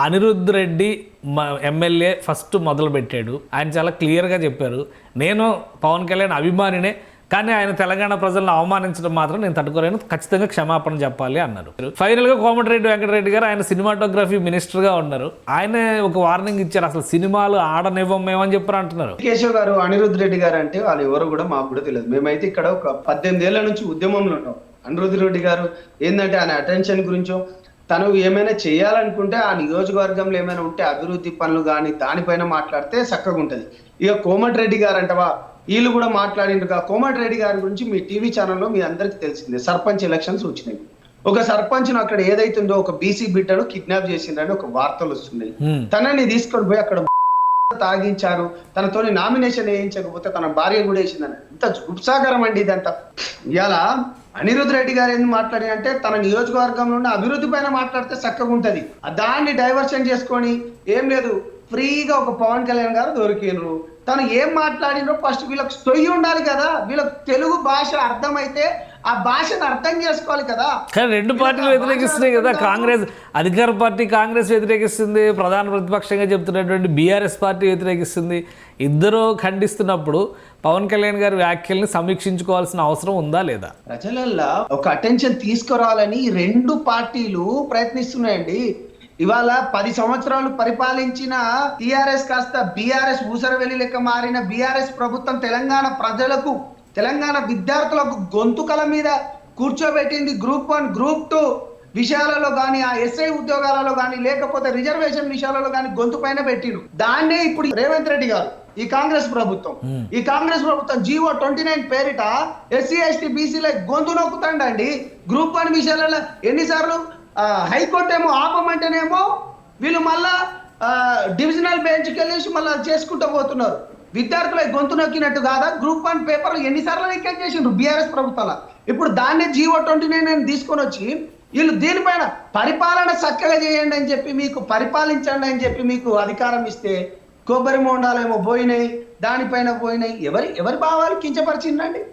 Anirudh Reddy MLA first మొదలు పెట్టాడు. ఆయన చాలా క్లియర్గా చెప్పారు, నేను పవన్ కళ్యాణ్ అభిమానినే, కానీ ఆయన తెలంగాణ ప్రజలను అవమానించడం మాత్రం నేను తట్టుకోలేను, ఖచ్చితంగా క్షమాపణ చెప్పాలి అన్నారు. ఫైనల్గా కోమటిరెడ్డి వెంకటరెడ్డి గారు ఆయన సినిమాటోగ్రఫీ మినిస్టర్గా ఉన్నారు. ఆయన ఒక వార్నింగ్ ఇచ్చారు, అసలు సినిమాలు ఆడనివ్వం మేమని చెప్పారు అంటున్నారు. కేశవ్ గారు, అనిరుద్ధ్ రెడ్డి గారు అంటే వాళ్ళు ఎవరు కూడా మాకు కూడా తెలియదు. మేమైతే ఇక్కడ ఒక 18 ఏళ్ల నుంచి ఉద్యమంలో ఉంటాం. అనిరుద్ధ్ రెడ్డి గారు ఏంటంటే ఆయన అటెన్షన్ గురించో, తను ఏమైనా చేయాలనుకుంటే ఆ నియోజకవర్గంలో ఏమైనా ఉంటే అభివృద్ధి పనులు కానీ దానిపైన మాట్లాడితే చక్కగా ఉంటుంది. ఇక కోమటిరెడ్డి గారు అంటవా వీళ్ళు కూడా మాట్లాడిండ్రుగా. కోమటిరెడ్డి గారి గురించి మీ టీవీ ఛానల్లో మీ అందరికి తెలిసిందే, సర్పంచ్ ఎలక్షన్స్ వచ్చినాయి. ఒక సర్పంచ్ అక్కడ ఏదైతుందో ఒక బీసీ బిడ్డను కిడ్నాప్ చేసిండ్రని ఒక వార్తలు వస్తున్నాయి. తనని తీసుకొని పోయి అక్కడ తాగించారు, తనతోని నామినేషన్ వేయించకపోతే తన భార్య కూడా వేసిందని. ఇంత ఉత్సాహకరం అండి ఇదంతా. ఇలా అనిరుద్ధ్ రెడ్డి గారు ఏం మాట్లాడి అంటే తన నియోజకవర్గంలో ఉన్న అభివృద్ధి పైన మాట్లాడితే చక్కగా ఉంటది. దాన్ని డైవర్షన్ చేసుకొని ఏం లేదు, ఫ్రీగా ఒక పవన్ కళ్యాణ్ గారు దొరికినరు. తను ఏం మాట్లాడినో ఫస్ట్ వీళ్ళకి సొయ్యి ఉండాలి కదా, వీళ్ళకి తెలుగు భాష అర్థమైతే ఆ భాషను అర్థం చేసుకోవాలి కదా. కానీ రెండు పార్టీలు వ్యతిరేకిస్తున్నాయి కదా. కాంగ్రెస్ అధికార పార్టీ కాంగ్రెస్ వ్యతిరేకిస్తుంది, ప్రధాన ప్రతిపక్షంగా చెప్తున్నటువంటి బీఆర్ఎస్ పార్టీ వ్యతిరేకిస్తుంది. ఇద్దరు ఖండిస్తున్నప్పుడు పవన్ కళ్యాణ్ గారి వ్యాఖ్యల్ని సమీక్షించుకోవాల్సిన అవసరం ఉందా లేదా? ప్రజలల్లో ఒక అటెన్షన్ తీసుకురావాలని రెండు పార్టీలు ప్రయత్నిస్తున్నాయండి. ఇవాళ 10 సంవత్సరాలు పరిపాలించిన టిఆర్ఎస్ కాస్త బీఆర్ఎస్ ఊసరవెల్లి లెక్క మారిన బీఆర్ఎస్ ప్రభుత్వం తెలంగాణ ప్రజలకు, తెలంగాణ విద్యార్థులకు గొంతుకల మీద కూర్చోబెట్టింది. గ్రూప్ 1, గ్రూప్ 2 విషయాలలో కానీ, ఆ ఎస్ఐ ఉద్యోగాలలో కానీ, లేకపోతే రిజర్వేషన్ విషయాలలో కానీ గొంతు పైన పెట్టిరు. దాన్నే ఇప్పుడు రేవంత్ రెడ్డి గారు ఈ కాంగ్రెస్ ప్రభుత్వం జీవో 29 పేరిట ఎస్సీ ఎస్టీ బీసీలకు గొంతు నొక్కుతాండండి. గ్రూప్ 1 విషయాలలో ఎన్నిసార్లు హైకోర్టు ఏమో ఆపమంటేనేమో వీళ్ళు మళ్ళా డివిజనల్ బెంచ్కి వెళ్ళేసి మళ్ళీ చేసుకుంటూ పోతున్నారు. విద్యార్థుల గొంతు నొక్కినట్టు కాదా? గ్రూప్ 1 పేపర్లు ఎన్నిసార్లు రికార్డ్ చేసిండ్రు బీఆర్ఎస్ ప్రభుత్వాల. ఇప్పుడు దాన్నే జీవో 29 తీసుకొని వచ్చి వీళ్ళు దీనిపైన పరిపాలన చక్కగా చేయండి అని చెప్పి, మీకు పరిపాలించండి అని చెప్పి మీకు అధికారం ఇస్తే కొబ్బరి మోండాలేమో పోయినాయి, దానిపైన పోయినాయి. ఎవరి భావాలు కించపరిచిందండి?